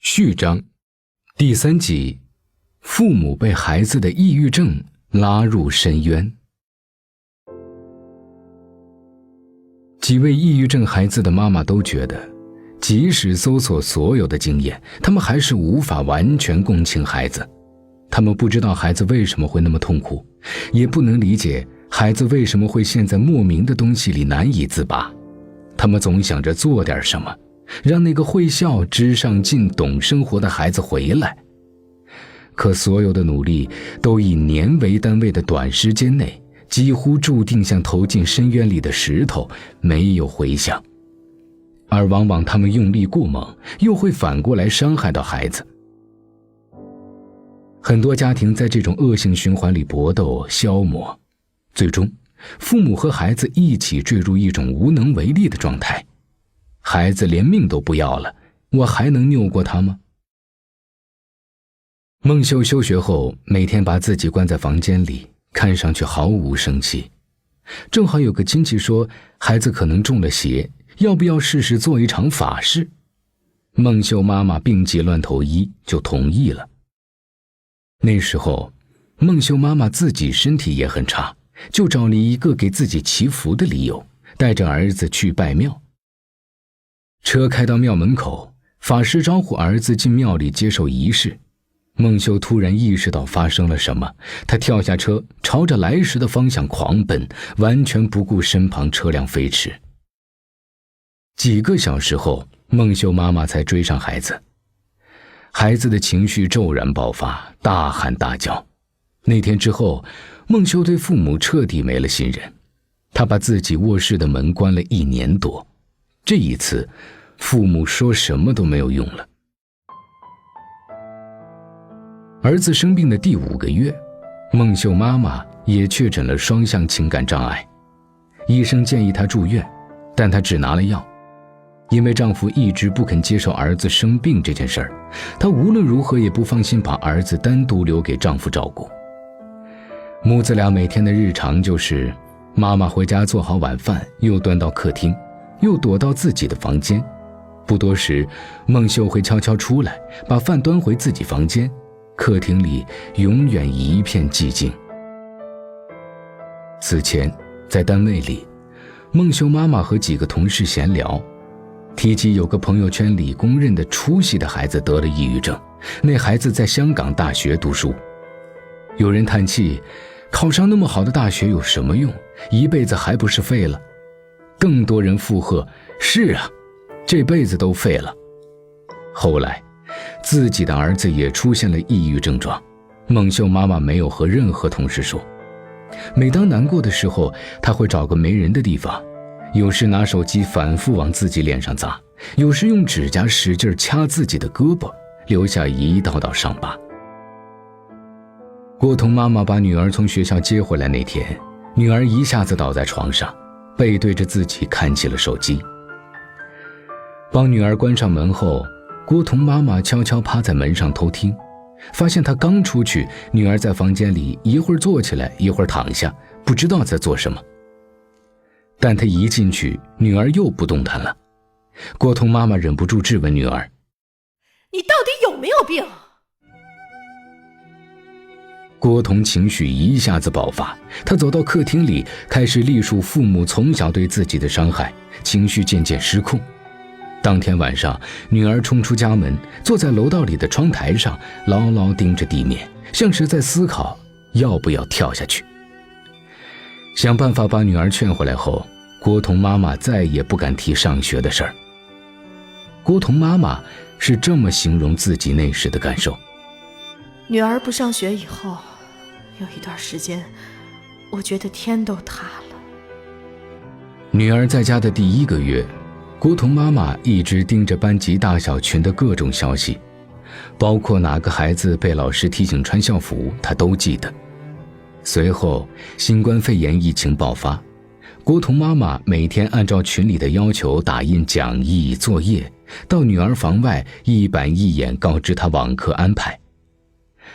序章第3集，父母被孩子的抑郁症拉入深渊。几位抑郁症孩子的妈妈都觉得，即使搜索所有的经验，他们还是无法完全共情孩子。他们不知道孩子为什么会那么痛苦，也不能理解孩子为什么会陷在莫名的东西里难以自拔。他们总想着做点什么，让那个会笑、知上进、懂生活的孩子回来。可所有的努力都以年为单位的短时间内，几乎注定像投进深渊里的石头，没有回响。而往往他们用力过猛，又会反过来伤害到孩子。很多家庭在这种恶性循环里搏斗消磨，最终父母和孩子一起坠入一种无能为力的状态。孩子连命都不要了，我还能拗过他吗？孟秀休学后，每天把自己关在房间里，看上去毫无生气。正好有个亲戚说孩子可能中了邪，要不要试试做一场法事？孟秀妈妈病急乱投医，就同意了。那时候孟秀妈妈自己身体也很差，就找了一个给自己祈福的理由，带着儿子去拜庙。车开到庙门口，法师招呼儿子进庙里接受仪式。孟秀突然意识到发生了什么，他跳下车，朝着来时的方向狂奔，完全不顾身旁车辆飞驰。几个小时后，孟秀妈妈才追上孩子。孩子的情绪骤然爆发，大喊大叫。那天之后，孟秀对父母彻底没了信任，他把自己卧室的门关了1年多。这一次，父母说什么都没有用了。儿子生病的第5个月，孟秀妈妈也确诊了双向情感障碍。医生建议她住院，但她只拿了药。因为丈夫一直不肯接受儿子生病这件事儿，她无论如何也不放心把儿子单独留给丈夫照顾。母子俩每天的日常就是，妈妈回家做好晚饭，又端到客厅，又躲到自己的房间。不多时，孟秀会悄悄出来，把饭端回自己房间。客厅里永远一片寂静。此前，在单位里，孟秀妈妈和几个同事闲聊，提起有个朋友圈里公认的出息的孩子得了抑郁症，那孩子在香港大学读书。有人叹气，考上那么好的大学有什么用？一辈子还不是废了？更多人附和，是啊，这辈子都废了。后来，自己的儿子也出现了抑郁症状，孟秀妈妈没有和任何同事说。每当难过的时候，她会找个没人的地方，有时拿手机反复往自己脸上砸，有时用指甲使劲掐自己的胳膊，留下一道道伤疤。郭彤妈妈把女儿从学校接回来那天，女儿一下子倒在床上，背对着自己看起了手机。帮女儿关上门后，郭彤妈妈悄悄趴在门上偷听，发现她刚出去，女儿在房间里一会儿坐起来，一会儿躺下，不知道在做什么。但她一进去，女儿又不动弹了。郭彤妈妈忍不住质问女儿：“你到底有没有病？”郭彤情绪一下子爆发，她走到客厅里，开始历数父母从小对自己的伤害，情绪渐渐失控。当天晚上，女儿冲出家门，坐在楼道里的窗台上，牢牢盯着地面，像是在思考要不要跳下去。想办法把女儿劝回来后，郭彤妈妈再也不敢提上学的事儿。郭彤妈妈是这么形容自己那时的感受：女儿不上学以后，有一段时间，我觉得天都塌了。女儿在家的第1个月，郭彤妈妈一直盯着班级大小群的各种消息，包括哪个孩子被老师提醒穿校服，她都记得。随后，新冠肺炎疫情爆发，郭彤妈妈每天按照群里的要求打印讲义、作业，到女儿房外一板一眼告知她网课安排。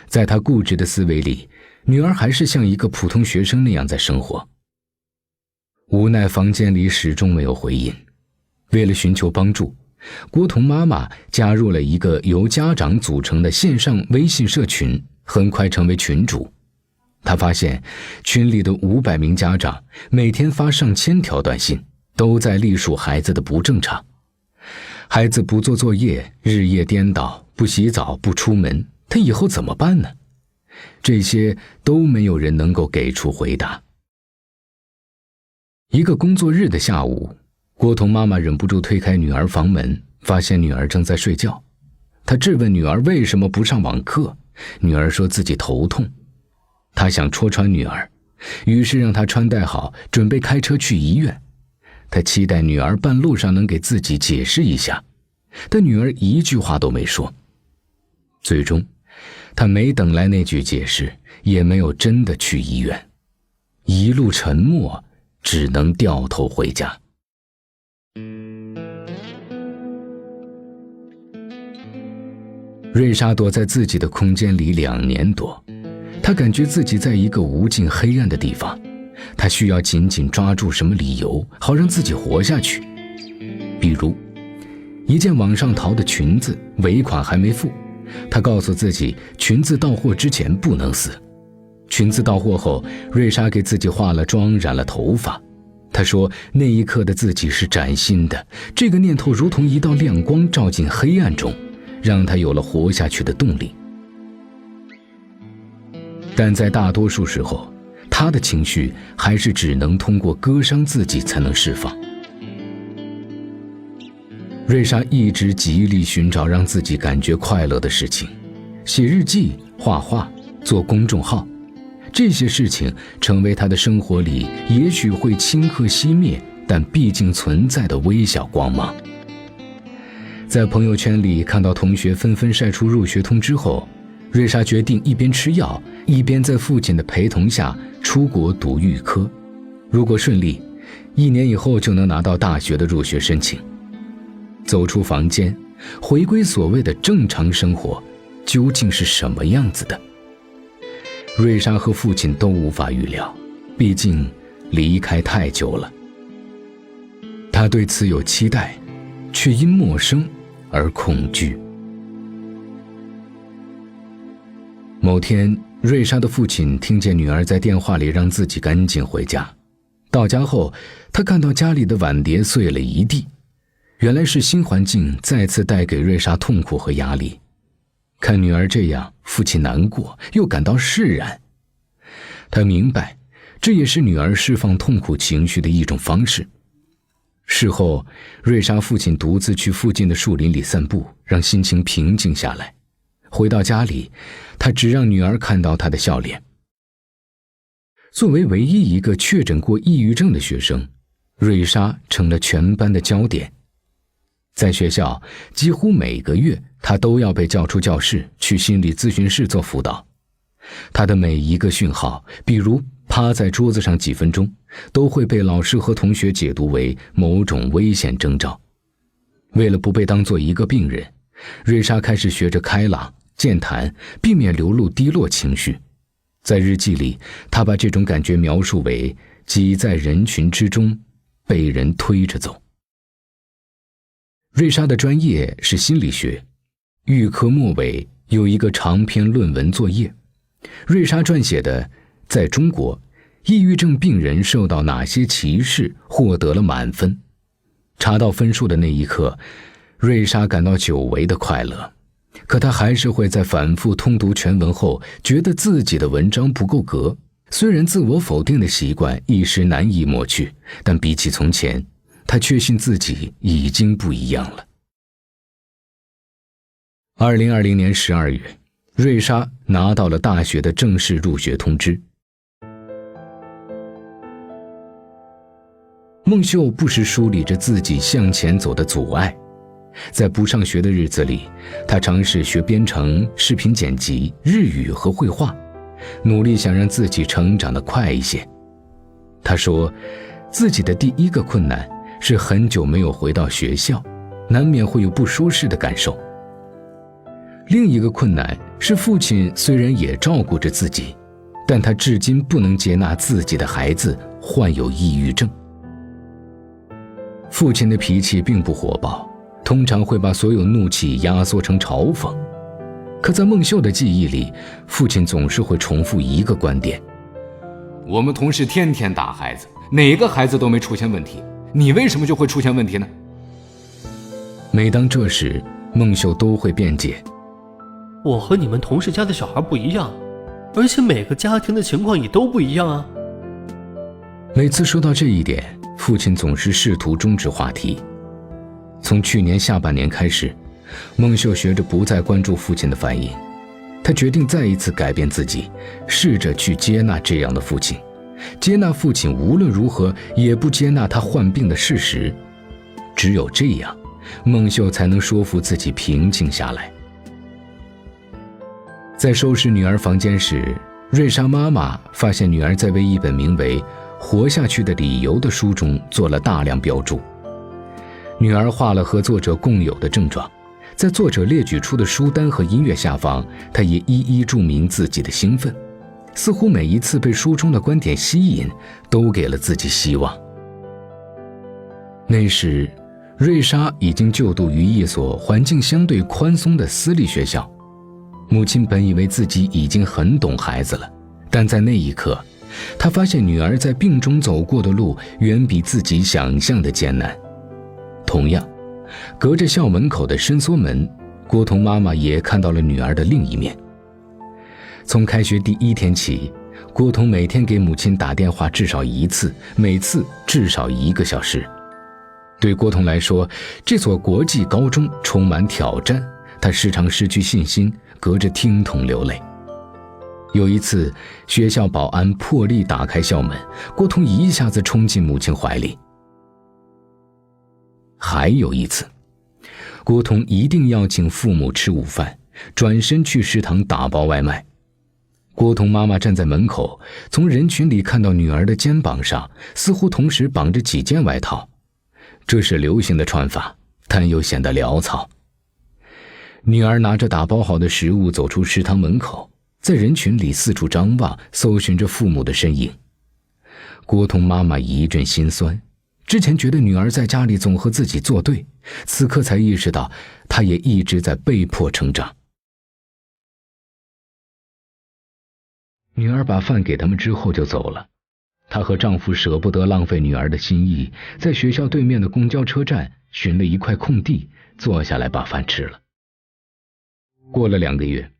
在她固执的思维里，女儿还是像一个普通学生那样在生活。无奈房间里始终没有回音。为了寻求帮助，郭彤妈妈加入了一个由家长组成的线上微信社群，很快成为群主。她发现群里的500名家长每天发上千条短信，都在隶属孩子的不正常。孩子不做作业，日夜颠倒，不洗澡，不出门，他以后怎么办呢？这些都没有人能够给出回答。一个工作日的下午，郭彤妈妈忍不住推开女儿房门，发现女儿正在睡觉。她质问女儿为什么不上网课，女儿说自己头痛。她想戳穿女儿，于是让她穿戴好，准备开车去医院。她期待女儿半路上能给自己解释一下，但女儿一句话都没说。最终，她没等来那句解释，也没有真的去医院，一路沉默，只能掉头回家。瑞莎躲在自己的空间里2年多，她感觉自己在一个无尽黑暗的地方，她需要紧紧抓住什么理由，好让自己活下去。比如，一件网上淘的裙子，尾款还没付，她告诉自己裙子到货之前不能死。裙子到货后，瑞莎给自己化了妆，染了头发。她说那一刻的自己是崭新的，这个念头如同一道亮光照进黑暗中，让她有了活下去的动力。但在大多数时候，她的情绪还是只能通过割伤自己才能释放。瑞莎一直极力寻找让自己感觉快乐的事情，写日记、画画、做公众号，这些事情成为她的生活里也许会顷刻熄灭，但毕竟存在的微小光芒。在朋友圈里看到同学纷纷晒出入学通知后，瑞莎决定一边吃药，一边在父亲的陪同下出国读预科。如果顺利，1年以后就能拿到大学的入学申请。走出房间，回归所谓的正常生活，究竟是什么样子的？瑞莎和父亲都无法预料，毕竟离开太久了。她对此有期待，却因陌生而恐惧。某天，瑞莎的父亲听见女儿在电话里让自己赶紧回家。到家后，他看到家里的碗碟碎了一地，原来是新环境再次带给瑞莎痛苦和压力。看女儿这样，父亲难过，又感到释然。他明白，这也是女儿释放痛苦情绪的一种方式。事后，瑞莎父亲独自去附近的树林里散步，让心情平静下来。回到家里，他只让女儿看到他的笑脸。作为唯一一个确诊过抑郁症的学生，瑞莎成了全班的焦点。在学校，几乎每个月她都要被叫出教室，去心理咨询室做辅导。她的每一个讯号，比如趴在桌子上几分钟，都会被老师和同学解读为某种危险征兆。为了不被当作一个病人，瑞莎开始学着开朗、健谈，避免流露低落情绪。在日记里，她把这种感觉描述为挤在人群之中，被人推着走。瑞莎的专业是心理学，预科末尾有一个长篇论文作业，瑞莎撰写的《在中国，抑郁症病人受到哪些歧视》获得了满分。查到分数的那一刻，瑞莎感到久违的快乐，可她还是会在反复通读全文后，觉得自己的文章不够格。虽然自我否定的习惯一时难以抹去，但比起从前，她确信自己已经不一样了。2020年12月，瑞莎拿到了大学的正式入学通知。孟秀不时梳理着自己向前走的阻碍。在不上学的日子里，他尝试学编程、视频剪辑、日语和绘画，努力想让自己成长得快一些。他说，自己的第一个困难是很久没有回到学校，难免会有不舒适的感受。另一个困难是父亲虽然也照顾着自己，但他至今不能接纳自己的孩子患有抑郁症。父亲的脾气并不火爆，通常会把所有怒气压缩成嘲讽。可在孟秀的记忆里，父亲总是会重复一个观点：我们同事天天打孩子，哪个孩子都没出现问题，你为什么就会出现问题呢？每当这时，孟秀都会辩解：我和你们同事家的小孩不一样，而且每个家庭的情况也都不一样啊。每次说到这一点，父亲总是试图终止话题。从去年下半年开始，孟秀学着不再关注父亲的反应，他决定再一次改变自己，试着去接纳这样的父亲，接纳父亲无论如何也不接纳他患病的事实。只有这样，孟秀才能说服自己平静下来。在收拾女儿房间时，瑞莎妈妈发现女儿在为一本名为《活下去的理由》的书中做了大量标注。女儿画了和作者共有的症状，在作者列举出的书单和音乐下方，她也一一注明自己的兴奋，似乎每一次被书中的观点吸引，都给了自己希望。那时，瑞莎已经就读于一所环境相对宽松的私立学校。母亲本以为自己已经很懂孩子了，但在那一刻，她发现女儿在病中走过的路远比自己想象的艰难。同样，隔着校门口的伸缩门，郭彤妈妈也看到了女儿的另一面。从开学第1天起，郭彤每天给母亲打电话至少1次，每次至少1个小时。对郭彤来说，这所国际高中充满挑战，她时常失去信心，隔着听筒流泪。有一次，学校保安破例打开校门，郭彤一下子冲进母亲怀里。还有一次，郭彤一定要请父母吃午饭，转身去食堂打包外卖。郭彤妈妈站在门口，从人群里看到女儿的肩膀上似乎同时绑着几件外套，这是流行的穿法，但又显得潦草。女儿拿着打包好的食物走出食堂门口，在人群里四处张望，搜寻着父母的身影。郭彤妈妈一阵心酸，之前觉得女儿在家里总和自己作对，此刻才意识到她也一直在被迫成长。女儿把饭给他们之后就走了，她和丈夫舍不得浪费女儿的心意，在学校对面的公交车站寻了一块空地，坐下来把饭吃了。过了2个月，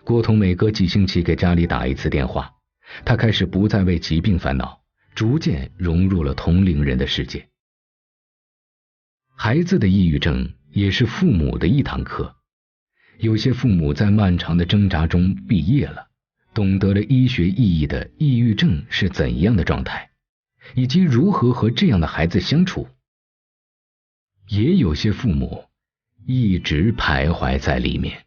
郭彤每隔几星期给家里打一次电话，她开始不再为疾病烦恼，逐渐融入了同龄人的世界。孩子的抑郁症也是父母的一堂课，有些父母在漫长的挣扎中毕业了，懂得了医学意义的抑郁症是怎样的状态，以及如何和这样的孩子相处。也有些父母一直徘徊在里面。